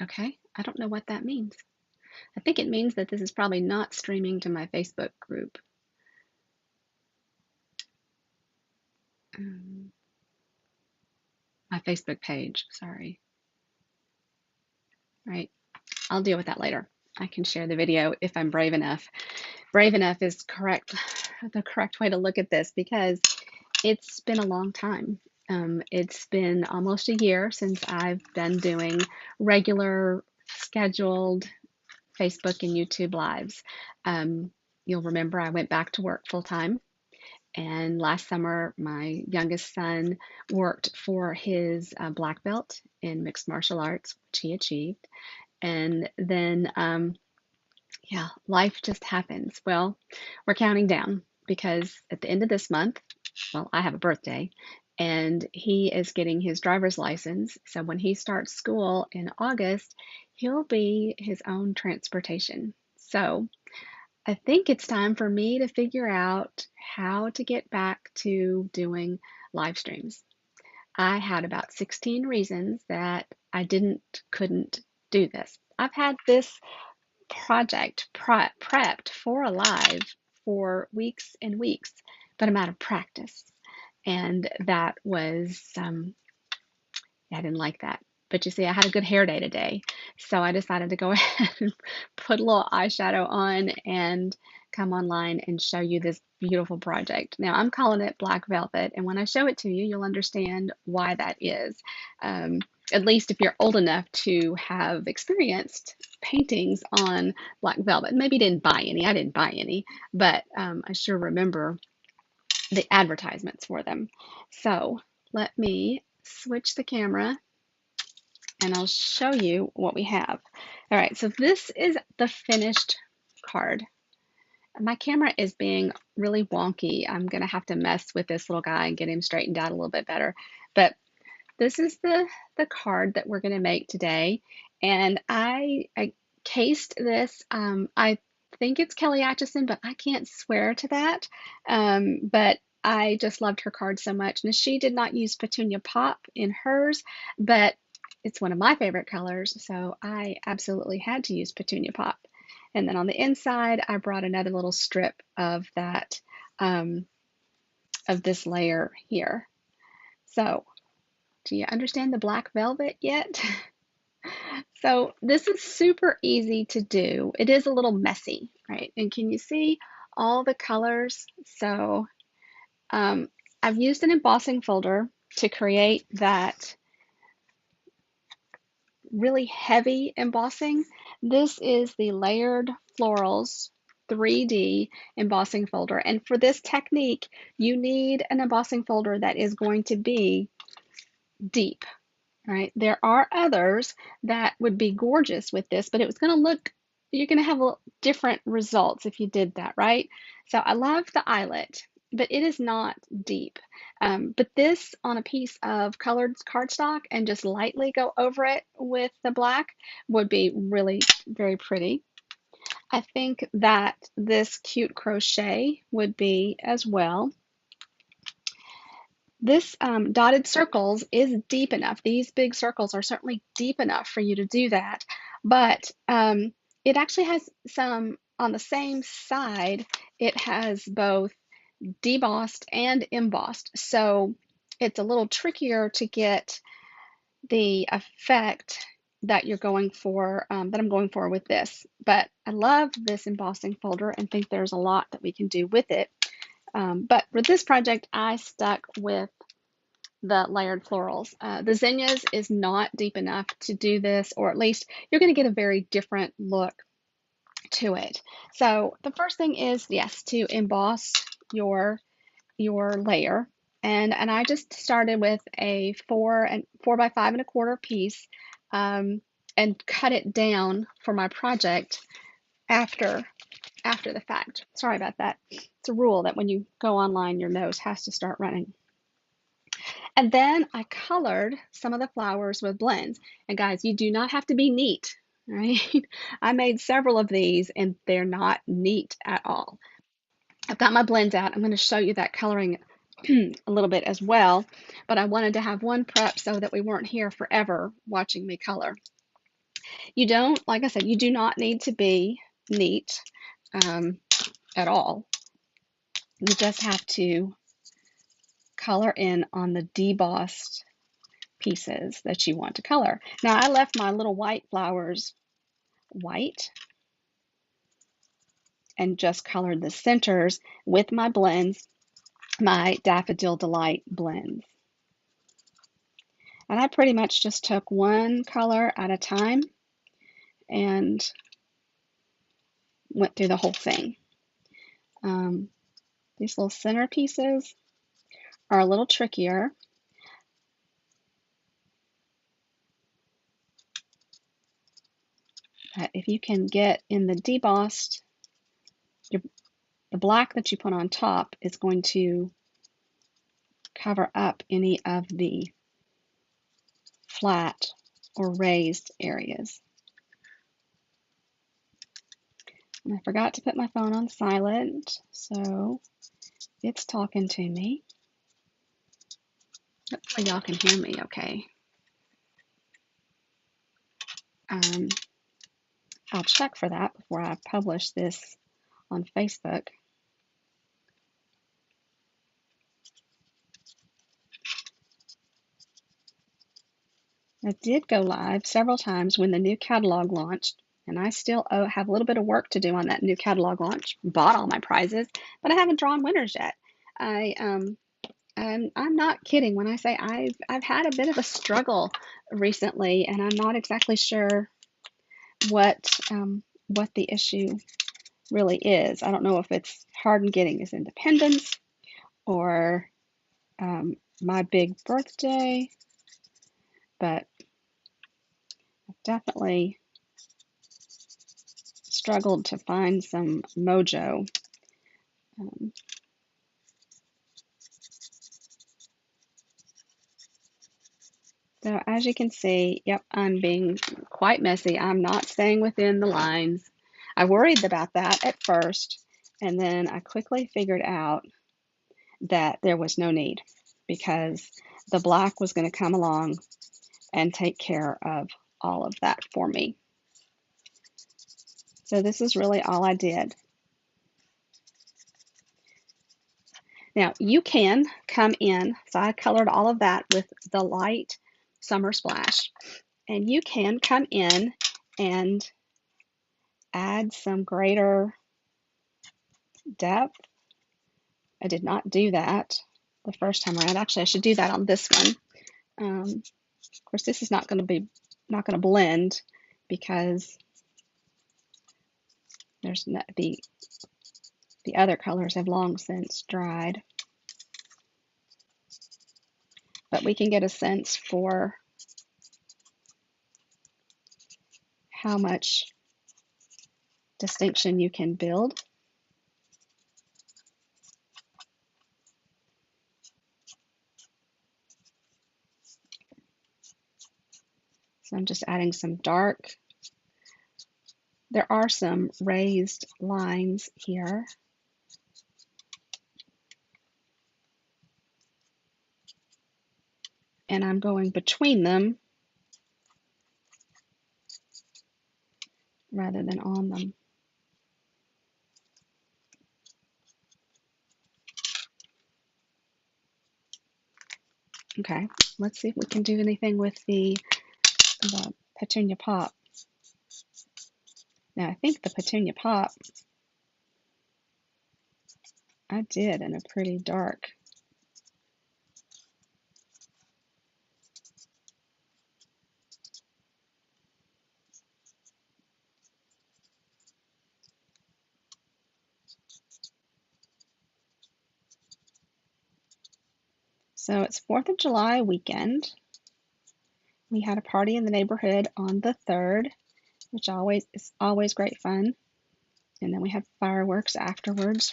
Okay, I don't know what that means. I think it means that this is probably not streaming to my Facebook group. Um, my Facebook page, sorry. Right, I'll deal with that later. I can share the video if I'm brave enough. Brave enough is correct, the correct way to look at this because it's been a long time. It's been almost a year since I've been doing regular scheduled Facebook and YouTube lives. Um, you'll remember I went back to work full time. And last summer, my youngest son worked for his black belt in mixed martial arts, which he achieved. And then, yeah, life just happens. Well, we're counting down because at the end of this month, well, I have a birthday, and he is getting his driver's license. So when he starts school in August, he'll be his own transportation. So I think it's time for me to figure out how to get back to doing live streams. I had about 16 reasons that I couldn't do this. I've had this project prepped for a live for weeks and weeks, but I'm out of practice. And that was, I didn't like that. But you see, I had a good hair day today. So I decided to go ahead and put a little eyeshadow on and come online and show you this beautiful project. Now, I'm calling it Black Velvet. And when I show it to you, you'll understand why that is. Um, at least if you're old enough to have experienced paintings on Black Velvet. Maybe you didn't buy any. I didn't buy any. But I sure remember the advertisements for them. So let me switch the camera and I'll show you what we have. All right, so this is the finished card. My camera is being really wonky. I'm gonna have to mess with this little guy and get him straightened out a little bit better. But this is the card that we're gonna make today. And I cased this. I think it's Kelly Atchison, but I can't swear to that. But I just loved her card so much. Now, she did not use Petunia Pop in hers, but it's one of my favorite colors, so I absolutely had to use Petunia Pop. And then on the inside, I brought another little strip of that, um, of this layer here. So, do you understand the black velvet yet? So this is super easy to do. It is a little messy, right? And can you see all the colors? So um, I've used an embossing folder to create that really heavy embossing. This is the Layered Florals 3D embossing folder. And for this technique, you need an embossing folder that is going to be deep, right? There are others that would be gorgeous with this, but it was going to look, you're going to have different results if you did that, right? So I love the eyelet, but it is not deep. But this on a piece of colored cardstock and just lightly go over it with the black would be really very pretty. I think that this cute crochet would be as well. This dotted circles is deep enough. These big circles are certainly deep enough for you to do that, but it actually has some on the same side. It has both debossed and embossed, so it's a little trickier to get the effect that you're going for, that I'm going for with this. But I love this embossing folder and think there's a lot that we can do with it. But for this project, I stuck with the layered florals. The zinnias is not deep enough to do this, or at least you're going to get a very different look to it. So the first thing is, yes, to emboss your layer. And I just started with a 4 by 5 1/4 piece, and cut it down for my project after the fact. Sorry about that. It's a rule that when you go online, your nose has to start running. And then I colored some of the flowers with blends. And guys, you do not have to be neat, right? I made several of these and they're not neat at all. I've got my blends out. I'm going to show you that coloring a little bit as well, but I wanted to have one prep so that we weren't here forever watching me color. You don't, like I said, you do not need to be neat at all. You just have to color in on the debossed pieces that you want to color. Now I left my little white flowers white and just colored the centers with my blends, my Daffodil Delight blends. And I pretty much just took one color at a time and went through the whole thing. These little center pieces are a little trickier. But if you can get in the debossed, the black that you put on top is going to cover up any of the flat or raised areas. And I forgot to put my phone on silent, so it's talking to me. Hopefully y'all can hear me okay. I'll check for that before I publish this on Facebook. I did go live several times when the new catalog launched, and I still have a little bit of work to do on that new catalog launch. Bought all my prizes, but I haven't drawn winners yet. I'm not kidding when I say I've had a bit of a struggle recently, and I'm not exactly sure what the issue really is. I don't know if it's Hardin getting his independence or my big birthday, but I've definitely struggled to find some mojo. So as you can see, yep, I'm being quite messy. I'm not staying within the lines. I worried about that at first, and then I quickly figured out that there was no need because the black was going to come along and take care of all of that for me. So this is really all I did. Now you can come in, so I colored all of that with the light Summer Splash, and you can come in and add some greater depth. I did not do that the first time around. Actually, I should do that on this one. Of course, this is not going to blend because there's not, the other colors have long since dried. But we can get a sense for how much distinction you can build. So I'm just adding some dark. There are some raised lines here. And I'm going between them rather than on them. Okay, let's see if we can do anything with the Petunia Pop. Now I think the Petunia Pop I did in a pretty dark. So it's 4th of July weekend. We had a party in the neighborhood on the 3rd, which is always great fun. And then we had fireworks afterwards.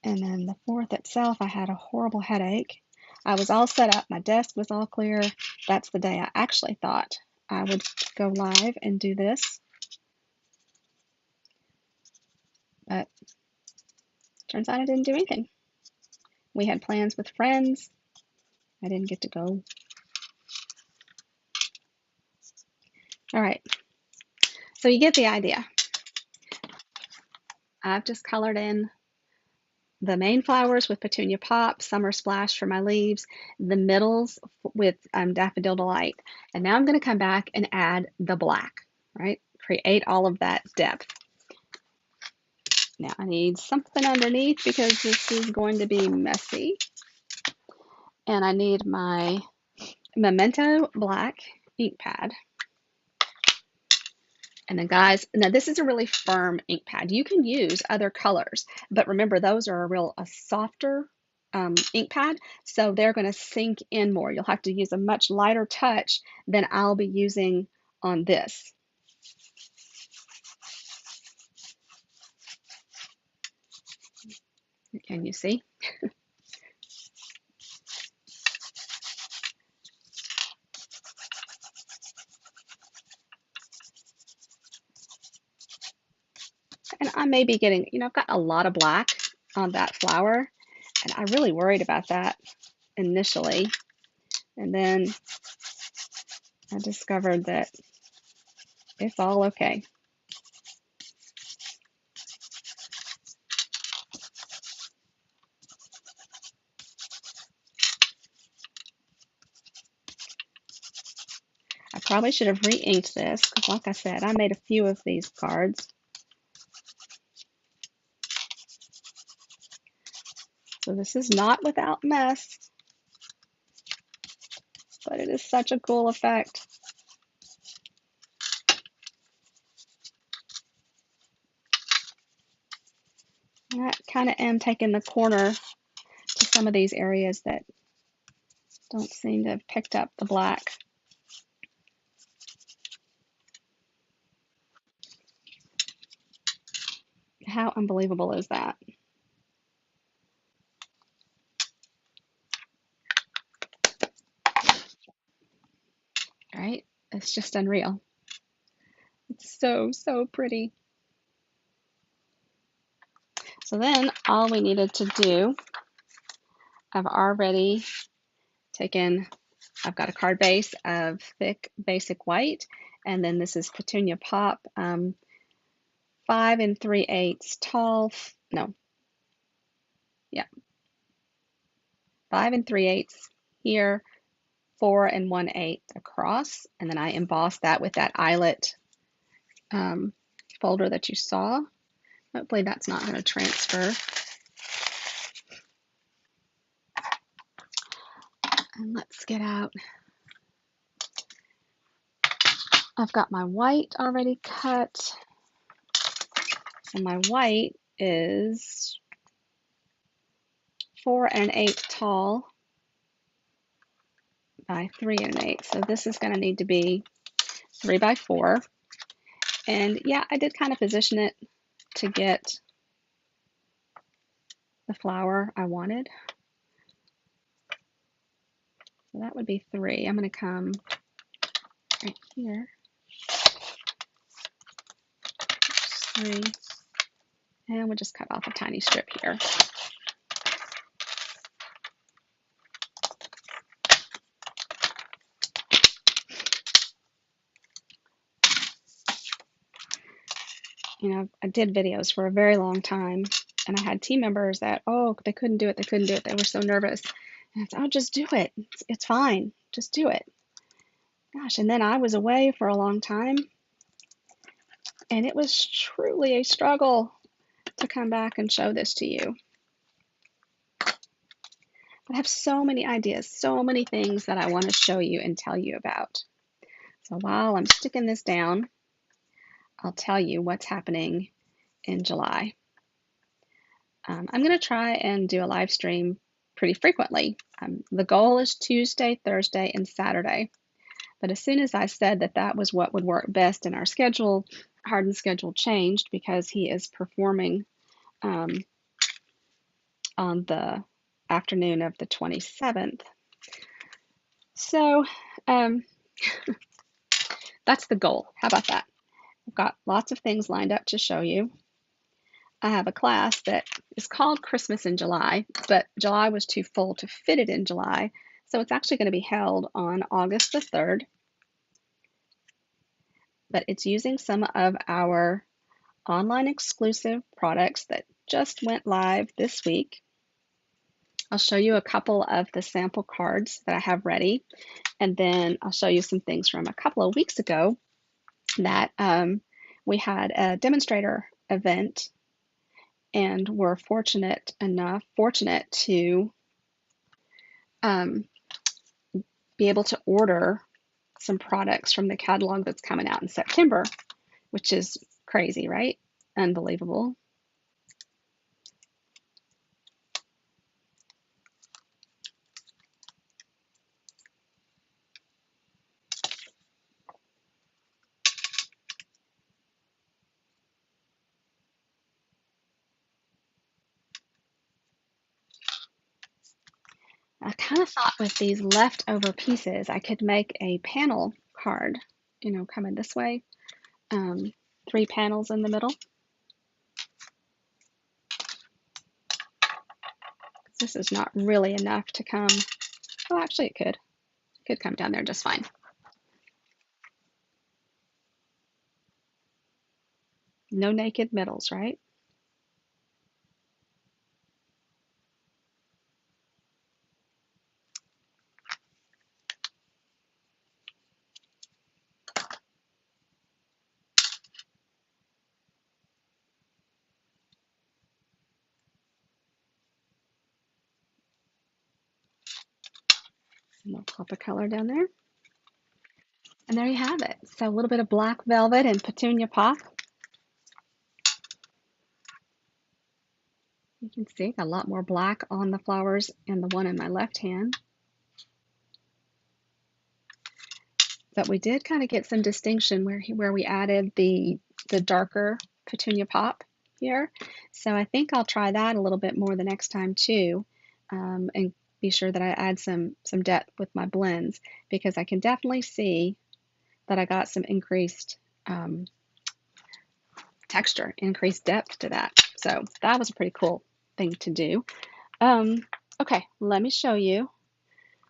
And then the 4th itself, I had a horrible headache. I was all set up. My desk was all clear. That's the day I actually thought I would go live and do this. But turns out I didn't do anything. We had plans with friends. I didn't get to go. All right, so you get the idea. I've just colored in the main flowers with Petunia Pop, Summer Splash for my leaves, the middles with Daffodil Delight. And now I'm going to come back and add the black, right? Create all of that depth. Now I need something underneath because this is going to be messy. And I need my Memento Black ink pad. And then guys, now this is a really firm ink pad. You can use other colors, but remember those are a softer ink pad, so they're going to sink in more. You'll have to use a much lighter touch than I'll be using on this. Can you see? And I may be getting, I've got a lot of black on that flower, and I really worried about that initially. And then I discovered that it's all okay. I probably should have re-inked this because, like I said, I made a few of these cards. So this is not without mess, but it is such a cool effect. And I kind of am taking the corner to some of these areas that don't seem to have picked up the black. How unbelievable is that? Right? It's just unreal. It's so, so pretty. So then all we needed to do, I've already taken, I've got a card base of thick basic white, and then this is Petunia Pop 5 3/8 tall, no, yeah, 5 3/8 here, 4 1/8 across, and then I embossed that with that eyelet folder that you saw. Hopefully that's not going to transfer. And let's get out. I've got my white already cut, and my white is 4 1/8 tall by 3 1/8. So this is going to need to be 3 by 4. And yeah, I did kind of position it to get the flower I wanted. So that would be 3. I'm going to come right here. 3. And we'll just cut off a tiny strip here. I did videos for a very long time, and I had team members that, oh, they couldn't do it. They couldn't do it. They were so nervous. And it's, oh, just do it. It's fine. Just do it. Gosh, and then I was away for a long time, and it was truly a struggle to come back and show this to you. But I have so many ideas, so many things that I want to show you and tell you about. So while I'm sticking this down, I'll tell you what's happening in July. I'm going to try and do a live stream pretty frequently. The goal is Tuesday, Thursday, and Saturday. But as soon as I said that that was what would work best in our schedule, Hardin's schedule changed because he is performing on the afternoon of the 27th. So that's the goal. How about that? I've got lots of things lined up to show you. I have a class that is called Christmas in July, but July was too full to fit it in July. So it's actually going to be held on August the 3rd. but it's using some of our online exclusive products that just went live this week. I'll show you a couple of the sample cards that I have ready, and then I'll show you some things from a couple of weeks ago that we had a demonstrator event and were fortunate to um, be able to order some products from the catalog that's coming out in September, which is crazy, right? Unbelievable. I kind of thought with these leftover pieces, I could make a panel card, coming this way, 3 panels in the middle. This is not really enough to come. Oh, actually, it could come down there just fine. No naked middles, right? And we'll pop a color down there. And there you have it. So a little bit of black velvet and petunia pop. You can see a lot more black on the flowers and the one in my left hand. But we did kind of get some distinction where we added the darker petunia pop here. So I think I'll try that a little bit more the next time too, and be sure that I add some depth with my blends, because I can definitely see that I got some increased texture, increased depth to that. So that was a pretty cool thing to do. Okay, let me show you.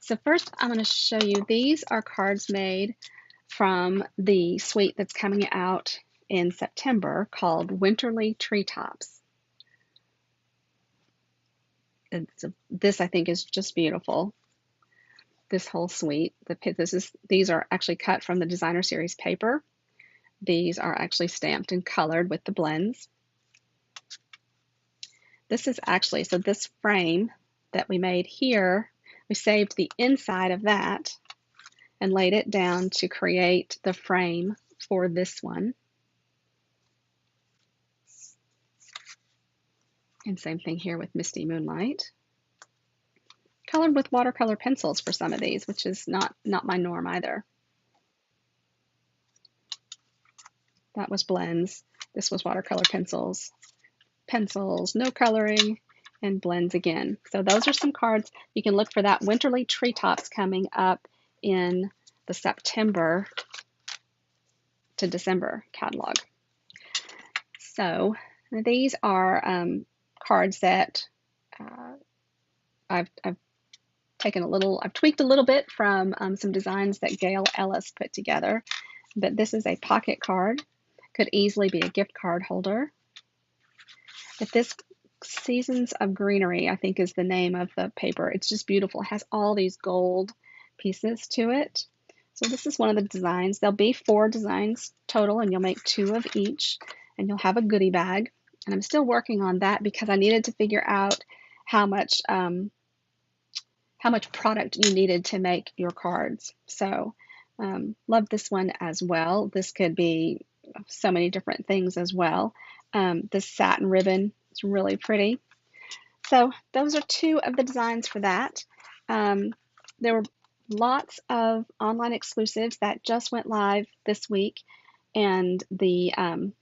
So first I'm going to show you, these are cards made from the suite that's coming out in September called Winterly Treetops. This I think is just beautiful. This whole suite. These are actually cut from the Designer Series paper. These are actually stamped and colored with the blends. This is actually, so this frame that we made here, we saved the inside of that and laid it down to create the frame for this one. And same thing here with Misty Moonlight. Colored with watercolor pencils for some of these, which is not my norm either. That was blends. This was watercolor pencils, no coloring, and blends again. So those are some cards. You can look for that Winterly Treetops coming up in the September to December catalog. So these are cards that I've tweaked a little bit from some designs that Gail Ellis put together. But this is a pocket card. Could easily be a gift card holder. But this Seasons of Greenery, I think, is the name of the paper. It's just beautiful. It has all these gold pieces to it. So this is one of the designs. There'll be 4 designs total, and you'll make 2 of each, and you'll have a goodie bag. And I'm still working on that because I needed to figure out how much product you needed to make your cards. So love this one as well. This could be so many different things as well. This satin ribbon is really pretty. So those are 2 of the designs for that. There were lots of online exclusives that just went live this week, and the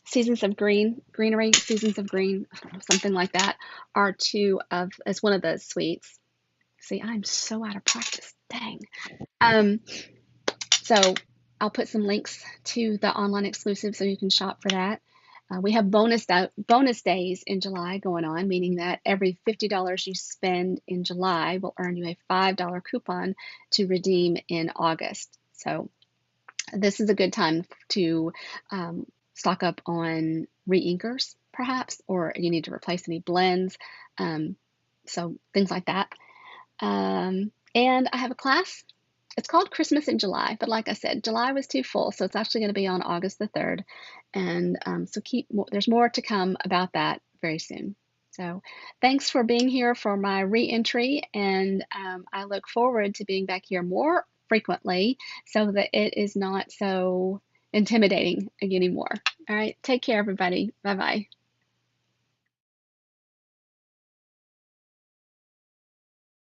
Seasons of Greenery, Seasons of Green, something like that, are as one of the suites. See, I'm so out of practice. Dang. So I'll put some links to the online exclusive so you can shop for that. We have bonus days in July going on, meaning that every $50 you spend in July will earn you a $5 coupon to redeem in August. So This is a good time to stock up on re-inkers, perhaps, or you need to replace any blends. Um, so things like that. And I have a class. It's called Christmas in July, but like I said, July was too full, so it's actually going to be on August the 3rd. And so there's more to come about that very soon. So thanks for being here for my re-entry, and I look forward to being back here more frequently so that it is not so intimidating anymore. All right, take care, everybody. Bye bye.